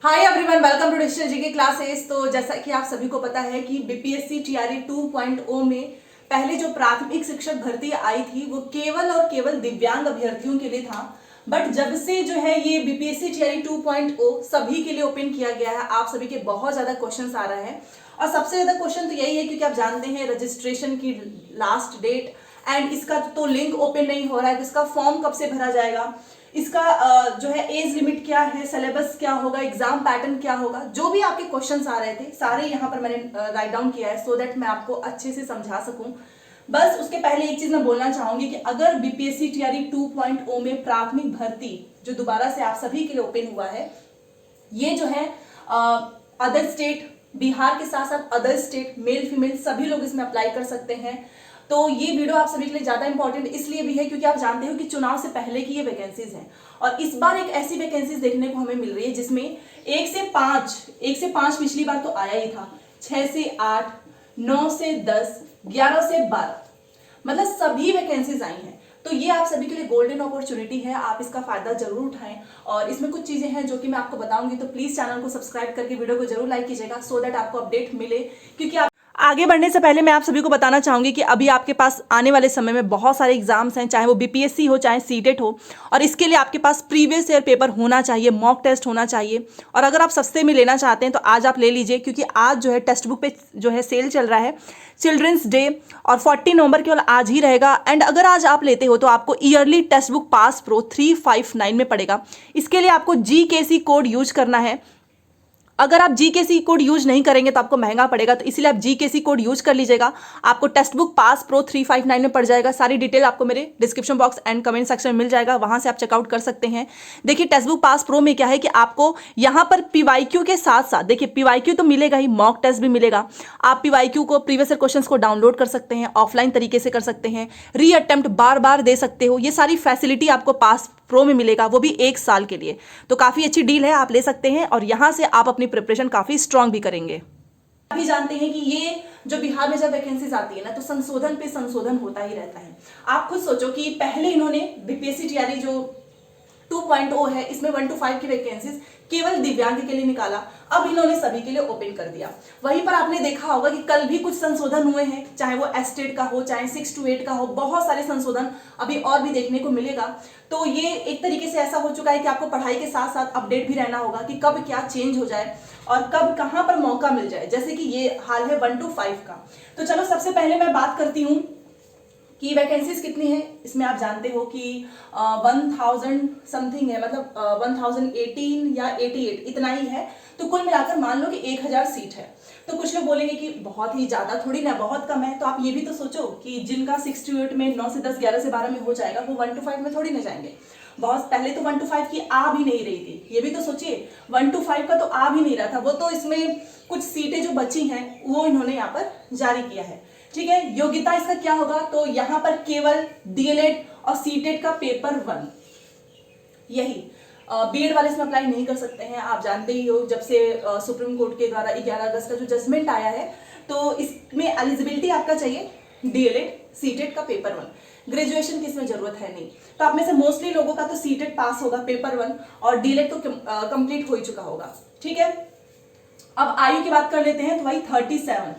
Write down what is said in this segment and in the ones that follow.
Hi everyone, welcome to digital GK classes. तो जैसा कि आप सभी को पता है कि बीपीएससी टीआरई 2.0 में पहले जो प्राथमिक शिक्षक भर्ती आई थी वो केवल और केवल दिव्यांग अभ्यर्थियों के लिए था। बट जब से जो है ये बीपीएससी टीआरई 2.0 सभी के लिए ओपन किया गया है, आप सभी के बहुत ज्यादा क्वेश्चंस आ रहे हैं। और सबसे ज्यादा क्वेश्चन तो यही है क्योंकि आप जानते हैं रजिस्ट्रेशन की लास्ट डेट एंड इसका तो लिंक ओपन नहीं हो रहा है, तो इसका फॉर्म कब से भरा जाएगा, इसका जो है एज लिमिट क्या है, सिलेबस क्या होगा, एग्जाम पैटर्न क्या होगा, जो भी आपके क्वेश्चंस आ रहे थे सारे यहाँ पर मैंने राइट डाउन किया है सो दैट मैं आपको अच्छे से समझा सकूं। बस उसके पहले एक चीज मैं बोलना चाहूंगी कि अगर बीपीएससी टीआरई 2.0 में प्राथमिक भर्ती जो दोबारा से आप सभी के लिए ओपन हुआ है, ये जो है अदर स्टेट, बिहार के साथ साथ अदर स्टेट, मेल फीमेल सभी लोग इसमें अप्लाई कर सकते हैं। तो ये वीडियो आप सभी के लिए ज्यादा इंपॉर्टेंट इसलिए भी है क्योंकि आप जानते हो कि चुनाव से पहले की ये वैकेंसीज हैं और इस बार एक ऐसी वैकेंसीज देखने को हमें मिल रही है जिसमें 1 से 5 पिछली बार तो आया ही था, 6 से 8, 9 से 10, 11 से 12, मतलब सभी वैकेंसीज आई हैं। तो ये आप सभी के लिए गोल्डन अपॉर्चुनिटी है, आप इसका फायदा जरूर उठाएं। और इसमें कुछ चीजें हैं जो कि मैं आपको बताऊंगी, तो प्लीज चैनल को सब्सक्राइब करके वीडियो को जरूर लाइक कीजिएगा सो दैट आपको अपडेट मिले। क्योंकि आप आगे बढ़ने से पहले मैं आप सभी को बताना चाहूंगी कि अभी आपके पास आने वाले समय में बहुत सारे एग्जाम्स हैं, चाहे वो बीपीएससी हो चाहे सीटेट हो, और इसके लिए आपके पास प्रीवियस ईयर पेपर होना चाहिए, मॉक टेस्ट होना चाहिए। और अगर आप सस्ते में लेना चाहते हैं तो आज आप ले लीजिए क्योंकि आज जो है टेक्स्ट बुक पे जो है सेल चल रहा है, चिल्ड्रंस डे, और 40 नवंबर केवल आज ही रहेगा। एंड अगर आज आप लेते हो तो आपको yearly text book pass pro 359 में पड़ेगा। इसके लिए आपको जीकेसी कोड यूज करना है। अगर आप जीकेसी कोड यूज नहीं करेंगे तो आपको महंगा पड़ेगा, तो इसीलिए आप जीकेसी कोड यूज कर लीजिएगा। आपको टेक्स्ट बुक पास प्रो 359 में पड़ जाएगा। सारी डिटेल आपको मेरे description box and comment section में मिल जाएगा, वहां से आप चेकआउट कर सकते हैं। देखिए टेक्स्ट बुक पास प्रो में क्या है कि आपको यहाँ पर पीवाईक्यू के साथ साथ, देखिए पीवाईक्यू तो मिलेगा ही, मॉक टेस्ट भी मिलेगा। आप पीवाईक्यू को, प्रीवियस ईयर क्वेश्चंस को डाउनलोड कर सकते हैं, ऑफलाइन तरीके से कर सकते हैं, री अटेम्प्ट बार बार दे सकते हो। ये सारी फैसिलिटी आपको पास प्रो में मिलेगा, वो भी 1 साल के लिए। तो काफी अच्छी डील है, आप ले सकते हैं और यहां से आप अपनी प्रिपरेशन काफी स्ट्रांग भी करेंगे। अभी जानते हैं कि ये जो बिहार में जब वैकेंसीज आती है ना तो संशोधन पे संशोधन होता ही रहता है। आप खुद सोचो कि पहले इन्होंने बीपीएससी टीआरई जो 2.0 है इसमें 1 to 5 की वैकेंसीज केवल दिव्यांग के लिए निकाला, अब इन्होंने सभी के लिए ओपन कर दिया। वहीं पर आपने देखा होगा कि कल भी कुछ संशोधन हुए हैं, चाहे वो एस्टेट का हो चाहे 6 to 8 का हो, बहुत सारे संशोधन अभी और भी देखने को मिलेगा। तो ये एक तरीके से ऐसा हो चुका है कि आपको पढ़ाई के साथ साथ अपडेट भी रहना होगा कि कब क्या चेंज हो जाए और कब कहां पर मौका मिल जाए। जैसे कि ये हाल है 1 to 5 का। तो चलो सबसे पहले मैं बात करती हूँ कि वैकेंसीज कितनी है। इसमें आप जानते हो कि 1000 समथिंग है, मतलब 1018 या 88 इतना ही है। तो कुल मिलाकर मान लो कि 1000 सीट है। तो कुछ लोग बोलेंगे कि बहुत ही ज्यादा थोड़ी ना, बहुत कम है। तो आप ये भी तो सोचो कि जिनका 6 to 8 में, 9 से 10, 11 से 12 में हो जाएगा वो 1 to 5 में थोड़ी ना जाएंगे। बहुत पहले तो 1 to 5 की आ भी नहीं रही थी, ये भी तो सोचिए 1 to 5 का तो आ भी नहीं रहा था। वो तो इसमें कुछ सीटें जो बची हैं वो इन्होंने यहाँ पर जारी किया है। ठीक है, योग्यता इसका क्या होगा, तो यहाँ पर केवल डीएलएड और सीटेट का पेपर 1, यही। बीएड वाले इसमें अप्लाई नहीं कर सकते हैं। आप जानते ही हो जब से सुप्रीम कोर्ट के द्वारा 11 अगस्त का जो जजमेंट आया है तो इसमें एलिजिबिलिटी आपका चाहिए डीएलएड, सीटेट का पेपर 1, ग्रेजुएशन की इसमें जरूरत है नहीं। तो आप में से मोस्टली लोगों का तो सीटेट पास होगा, पेपर 1, और डीएलएड तो कंप्लीट हो ही चुका होगा। ठीक है, अब आयु की बात कर लेते हैं। तो भाई 37,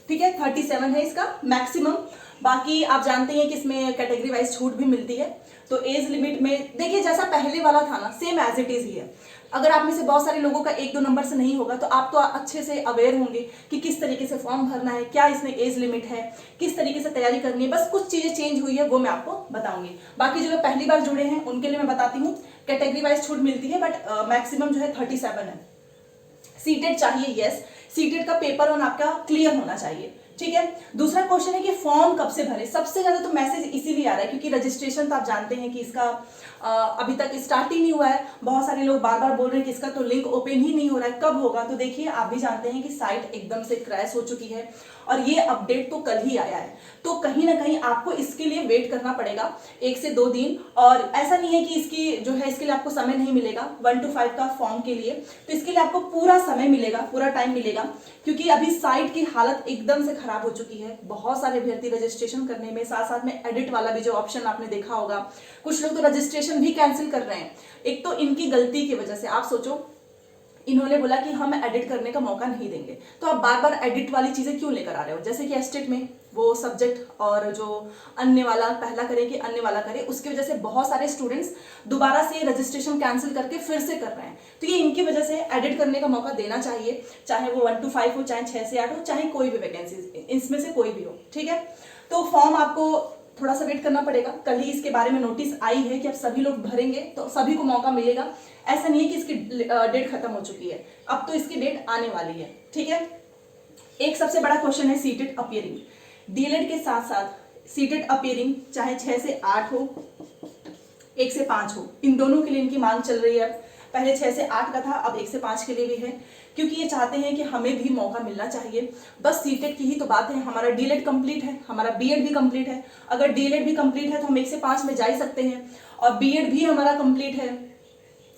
ठीक है, 37 है इसका मैक्सिमम। बाकी आप जानते हैं कि इसमें कैटेगरी वाइज छूट भी मिलती है। तो एज लिमिट में देखिए जैसा पहले वाला था ना, सेम एज इट इज ही है। अगर आप में से बहुत सारे लोगों का 1-2 नंबर से नहीं होगा तो आप तो अच्छे से अवेयर होंगे कि किस तरीके से फॉर्म भरना है, क्या इसमें एज लिमिट है, किस तरीके से तैयारी करनी है। बस कुछ चीजें चेंज हुई है वो मैं आपको बताऊंगी। बाकी जो लोग पहली बार जुड़े हैं उनके लिए मैं बताती हूँ, कैटेगरी वाइज छूट मिलती है बट मैक्सिमम जो है 37 है। सीटेट चाहिए, यस, सीटेट का पेपर 1 आपका क्लियर होना चाहिए। ठीक है, दूसरा क्वेश्चन है कि फॉर्म कब से भरे। सबसे ज्यादा तो मैसेज इसीलिए आ रहा है क्योंकि रजिस्ट्रेशन तो आप जानते हैं कि इसका अभी तक स्टार्ट ही नहीं हुआ है। बहुत सारे लोग बार बार बोल रहे हैं कि इसका तो लिंक ओपन ही नहीं हो रहा है, कब होगा। तो देखिए आप भी जानते हैं कि साइट एकदम से क्रैश हो चुकी है और ये अपडेट तो कल ही आया है। तो कहीं ना कहीं आपको इसके लिए वेट करना पड़ेगा 1 से 2 दिन। और ऐसा नहीं है कि इसकी जो है इसके लिए आपको समय नहीं मिलेगा 1 to 5 का फॉर्म के लिए, तो इसके लिए आपको पूरा समय मिलेगा, पूरा टाइम मिलेगा क्योंकि अभी साइट की हालत एकदम से खराब हो चुकी है। बहुत सारे अभ्यर्थी रजिस्ट्रेशन करने में, साथ साथ में एडिट वाला भी जो ऑप्शन आपने देखा होगा, कुछ लोग तो रजिस्ट्रेशन भी कैंसिल कर रहे हैं। एक तो इनकी गलती की वजह से, आप सोचो इन्होंने बोला कि हम एडिट करने का मौका नहीं देंगे। तो आप बार बार एडिट वाली चीजें क्यों लेकर आ रहे हो? जैसे कि एस्टेट में वो सब्जेक्ट और जो अन्य वाला पहला करे कि अन्य वाला करे, उसकी वजह से बहुत सारे स्टूडेंट्स दोबारा से रजिस्ट्रेशन कैंसिल करके फिर से कर रहे हैं। तो ये इनकी वजह से एडिट करने का मौका देना चाहिए, चाहे वो 1 to 5 हो, चाहे 6 से 8 हो, चाहे कोई भी वैकेंसी इसमें से कोई भी हो। ठीक है, तो फॉर्म आपको थोड़ा सा वेट करना पड़ेगा। कल ही इसके बारे में नोटिस आई है कि अब सभी लोग भरेंगे तो सभी को मौका मिलेगा। ऐसा नहीं है कि इसकी डेट खत्म हो चुकी है, अब तो इसकी डेट आने वाली है। ठीक है, एक सबसे बड़ा क्वेश्चन है सीटेट अपीयरिंग। डीएलएड के साथ साथ सीटेट अपीयरिंग चाहे 6 से 8 हो, 1 से 5 हो, इन दोनों के लिए इनकी मांग चल रही है। पहले 6 से 8 का था, अब 1 से 5 के लिए भी है, क्योंकि ये चाहते हैं कि हमें भी मौका मिलना चाहिए। बस सीटेट की ही तो बात है, हमारा डीएलएड कंप्लीट है, हमारा बीएड भी कंप्लीट है। अगर डीएलएड भी कंप्लीट है तो हम 1 से 5 में जा ही सकते हैं, और बीएड भी हमारा कंप्लीट है।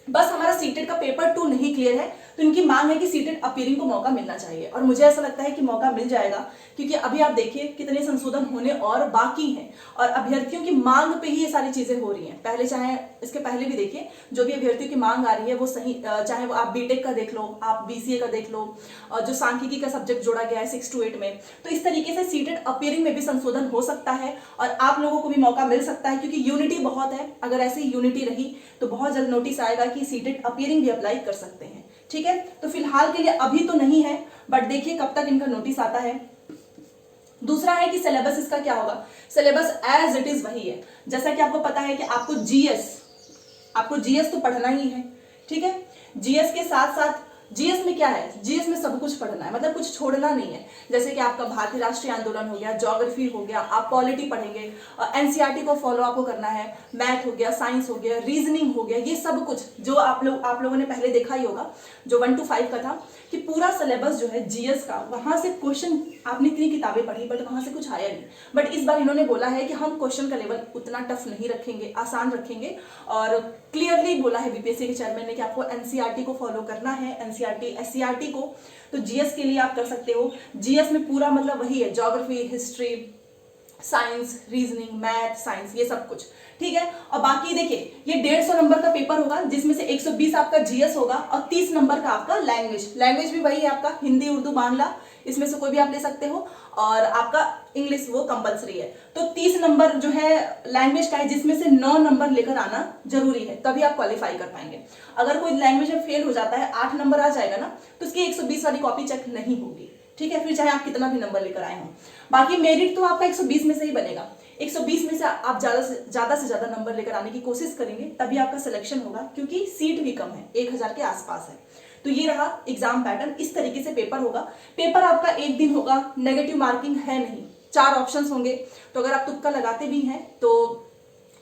बस हमारा सीटेट का पेपर 2 नहीं क्लियर है, तो इनकी मांग है कि सीटेट अपीयरिंग को मौका मिलना चाहिए, और मुझे ऐसा लगता है कि मौका मिल जाएगा, क्योंकि अभी आप देखिए कितने संशोधन होने और बाकी हैं, और अभ्यर्थियों की मांग पे ही ये सारी चीजें हो रही हैं। पहले चाहे इसके पहले भी देखिए, जो भी अभ्यर्थियों की मांग आ रही है वो सही, चाहे वो आप बीटेक का देख लो, आप बीसीए का देख लो, और जो सांख्यिकी का सब्जेक्ट जोड़ा गया है 6 to 8 में, तो इस तरीके से सीटेट अपीयरिंग में भी संशोधन हो सकता है और आप लोगों को भी मौका मिल सकता है, क्योंकि यूनिटी बहुत है। अगर ऐसी यूनिटी रही तो बहुत जल्द नोटिस आएगा कि सीटेट अपीयरिंग भी अप्लाई कर सकते हैं। ठीक है, तो फिलहाल के लिए अभी तो नहीं है, बट देखिए कब तक इनका नोटिस आता है। दूसरा है कि सिलेबस इसका क्या होगा। सिलेबस एज इट इज वही है, जैसा कि आपको पता है कि आपको जीएस तो पढ़ना ही है। ठीक है, जीएस के साथ साथ जीएस में क्या है, जीएस में सब कुछ पढ़ना है, मतलब कुछ छोड़ना नहीं है। जैसे कि आपका भारतीय राष्ट्रीय आंदोलन हो गया, ज्योग्राफी हो गया, आप पॉलिटी पढ़ेंगे, एनसीईआरटी को फॉलो आपको करना है, मैथ हो गया, साइंस हो गया, रीजनिंग हो गया, ये सब कुछ जो आप लोगों ने पहले देखा ही होगा, जो 1 to 5 का था, कि पूरा सिलेबस जो है जीएस का, वहां से क्वेश्चन आपने इतनी किताबें पढ़ी बट वहां से कुछ आया नहीं। बट इस बार इन्होंने बोला है कि हम क्वेश्चन का लेवल उतना टफ नहीं रखेंगे, आसान रखेंगे, और क्लियरली बोला है बीपीएससी के चेयरमैन ने कि आपको एनसीईआरटी को फॉलो करना है, एनसीईआरटी एससीईआरटी को। तो जीएस के लिए आप कर सकते हो, जीएस में पूरा मतलब वही है, geography, history, science, reasoning, math, science, ये सब कुछ। ठीक है, और बाकी देखिए ये 150 नंबर का पेपर होगा, जिसमें से 120 आपका जीएस होगा और 30 नंबर का आपका लैंग्वेज भी वही है आपका, हिंदी, उर्दू, बांग्ला, इसमें से कोई भी आप ले सकते हो, और आपका इंग्लिश वो कंपलसरी है। तो 30 नंबर जो है लैंग्वेज का है, जिसमें से 9 नंबर लेकर आना जरूरी है, तभी आप क्वालिफाई कर पाएंगे। अगर कोई लैंग्वेज में फेल हो जाता है, 8 नंबर आ जाएगा ना, तो उसकी 120 वाली कॉपी चेक नहीं होगी। ठीक है, फिर चाहे आप कितना भी नंबर लेकर आए हो, बाकी मेरिट तो आपका 120 में से ही बनेगा। 120 में से आप ज्यादा से ज्यादा नंबर लेकर आने की कोशिश करेंगे, तभी आपका सिलेक्शन होगा, क्योंकि सीट भी कम है, 1000 के आसपास है। तो ये रहा एग्जाम पैटर्न, इस तरीके से पेपर होगा। पेपर आपका 1 दिन होगा, नेगेटिव मार्किंग है नहीं, 4 ऑप्शंस होंगे, तो अगर आप तुक्का लगाते भी हैं तो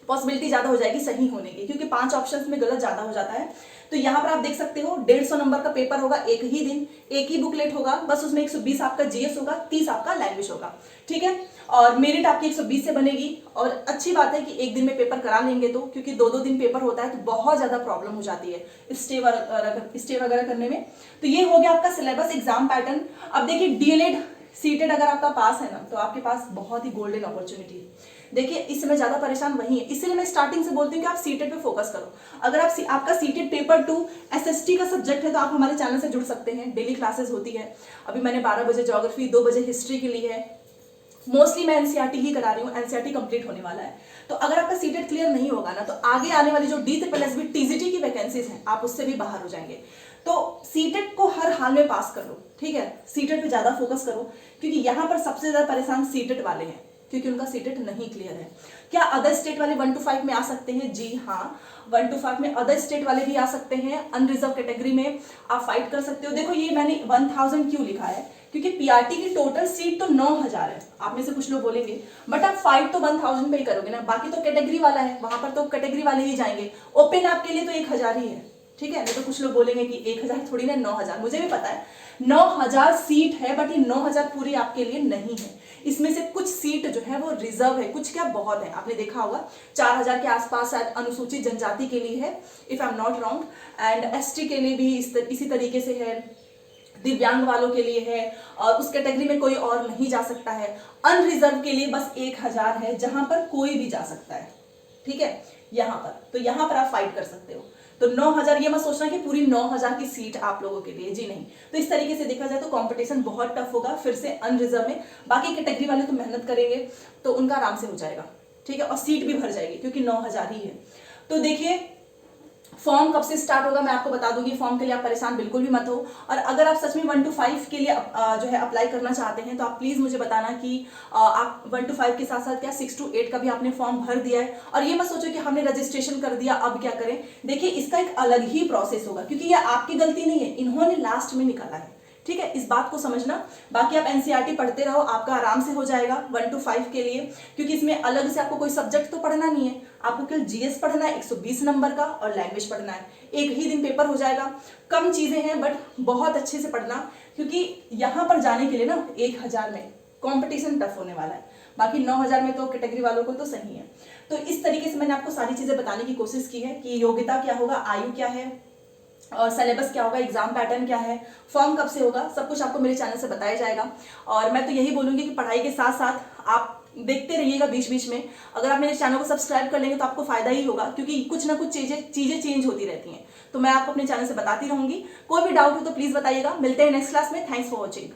पॉसिबिलिटी ज्यादा हो जाएगी सही होने की, क्योंकि 5 ऑप्शंस में गलत ज्यादा हो जाता है। तो यहाँ पर आप देख सकते हो 150 नंबर का पेपर होगा, एक ही दिन, एक ही बुकलेट होगा, बस उसमें 120 आपका जीएस होगा, 30 आपका लैंग्वेज होगा। ठीक है, और मेरिट आपकी 120 से बनेगी। और अच्छी बात है कि एक दिन में पेपर करा लेंगे तो, क्योंकि 2-2 दिन पेपर होता है तो बहुत ज्यादा प्रॉब्लम हो जाती है स्टे वगैरह करने में। तो ये हो गया आपका सिलेबस, एग्जाम पैटर्न। अब देखिए डीएलएड सीटेड अगर आपका पास है ना, तो आपके पास बहुत ही गोल्डन अपॉर्चुनिटी है। देखिए इस समय ज्यादा परेशान वही है, इसलिए मैं स्टार्टिंग से बोलती हूँ कि आप सीटेड पे फोकस करो। अगर आपका सीटेड पेपर 2 एसएसटी का सब्जेक्ट है, तो आप हमारे चैनल से जुड़ सकते हैं, डेली क्लासेस होती है। अभी मैंने 12 बजे ज्योग्राफी, 2 बजे हिस्ट्री के लिए है, मोस्टली मैं एनसीईआरटी ही करा रही हूँ, एनसीईआरटी कंप्लीट होने वाला है। तो अगर आपका सीटेड क्लियर नहीं होगा ना, तो आगे आने वाली जो D+SB टीजीटी की वैकेंसीज हैं, आप उससे भी बाहर हो जाएंगे। तो सीटेड को हर हाल में पास कर लो, ठीक है, सीटेड पे ज्यादा फोकस करो, क्योंकि यहाँ पर सबसे ज्यादा परेशान सीटेड वाले हैं, क्योंकि उनका सीटेड नहीं क्लियर है। क्या अदर स्टेट वाले 1 to 5 में आ सकते हैं? जी हाँ, 1 to 5 में अदर स्टेट वाले भी आ सकते हैं, अनरिजर्व कैटेगरी में आप फाइट कर सकते हो। देखो ये मैंने 1000 क्यों लिखा है, क्योंकि पीआरटी की टोटल सीट तो 9000 है। आप में से कुछ लोग बोलेंगे बट आप फाइट तो 1000 पे ही करोगे ना, बाकी तो कैटेगरी वाला है, वहां पर तो कैटेगरी वाले ही जाएंगे। ओपन आपके लिए तो 1000 ही है, ठीक है। नहीं तो कुछ लोग बोलेंगे कि 1000 थोड़ी ना, 9000, मुझे भी पता है 9000 सीट है, बट ये 9000 पूरी आपके लिए नहीं है। इसमें से कुछ सीट जो है वो रिजर्व है, कुछ क्या बहुत है, आपने देखा होगा 4000 के आसपास शायद अनुसूचित जनजाति के लिए है, if I am not wrong, and ST के लिए भी इसी तरीके से है, दिव्यांग वालों के लिए है, और उस कैटेगरी में कोई और नहीं जा सकता है। अनरिजर्व के लिए बस 1000 है, जहां पर कोई भी जा सकता है, ठीक है। यहाँ पर तो यहाँ पर आप फाइट कर सकते हो। तो 9,000 ये मत सोचना कि पूरी 9,000 की सीट आप लोगों के लिए, जी नहीं। तो इस तरीके से देखा जाए तो कंपटीशन बहुत टफ होगा। फिर से अनरिजर्व में बाकी कैटेगरी वाले तो मेहनत करेंगे तो उनका आराम से हो जाएगा, ठीक है, और सीट भी भर जाएगी क्योंकि 9,000 ही है। तो देखिए फॉर्म कब से स्टार्ट होगा मैं आपको बता दूंगी, फॉर्म के लिए आप परेशान बिल्कुल भी मत हो। और अगर आप सच में 1 to 5 के लिए जो है अप्लाई करना चाहते हैं तो आप प्लीज मुझे बताना कि आप 1 to 5 के साथ साथ क्या 6 to 8 का भी आपने फॉर्म भर दिया है। और ये मत सोचो कि हमने रजिस्ट्रेशन कर दिया अब क्या करें। देखिए इसका एक अलग ही प्रोसेस होगा क्योंकि ये आपकी गलती नहीं है, इन्होंने लास्ट में निकाला है, ठीक है, इस बात को समझना। बाकी आप एनसीईआरटी पढ़ते रहो, आपका आराम से हो जाएगा 1 to 5 के लिए, क्योंकि इसमें अलग से आपको कोई सब्जेक्ट तो पढ़ना नहीं है, आपको केवल जीएस पढ़ना है 120 नंबर का और लैंग्वेज पढ़ना है। एक ही दिन पेपर हो जाएगा, कम चीजें हैं बट बहुत अच्छे से पढ़ना, क्योंकि यहाँ पर जाने के लिए ना 1000 में कॉम्पिटिशन टफ होने वाला है, बाकी 9,000 में तो कैटेगरी वालों को तो सही है। तो इस तरीके से मैंने आपको सारी चीजें बताने की कोशिश की है कि योग्यता क्या होगा, आयु क्या है, और सिलेबस क्या होगा, एग्जाम पैटर्न क्या है, फॉर्म कब से होगा, सब कुछ आपको मेरे चैनल से बताया जाएगा। और मैं तो यही बोलूंगी कि पढ़ाई के साथ साथ आप देखते रहिएगा बीच बीच में। अगर आप मेरे चैनल को सब्सक्राइब कर लेंगे तो आपको फायदा ही होगा, क्योंकि कुछ ना कुछ चीजें चेंज होती रहती हैं, तो मैं आपको अपने चैनल से बताती रहूंगी। कोई भी डाउट हो तो प्लीज बताइएगा। मिलते हैं नेक्स्ट क्लास में। Thanks for watching.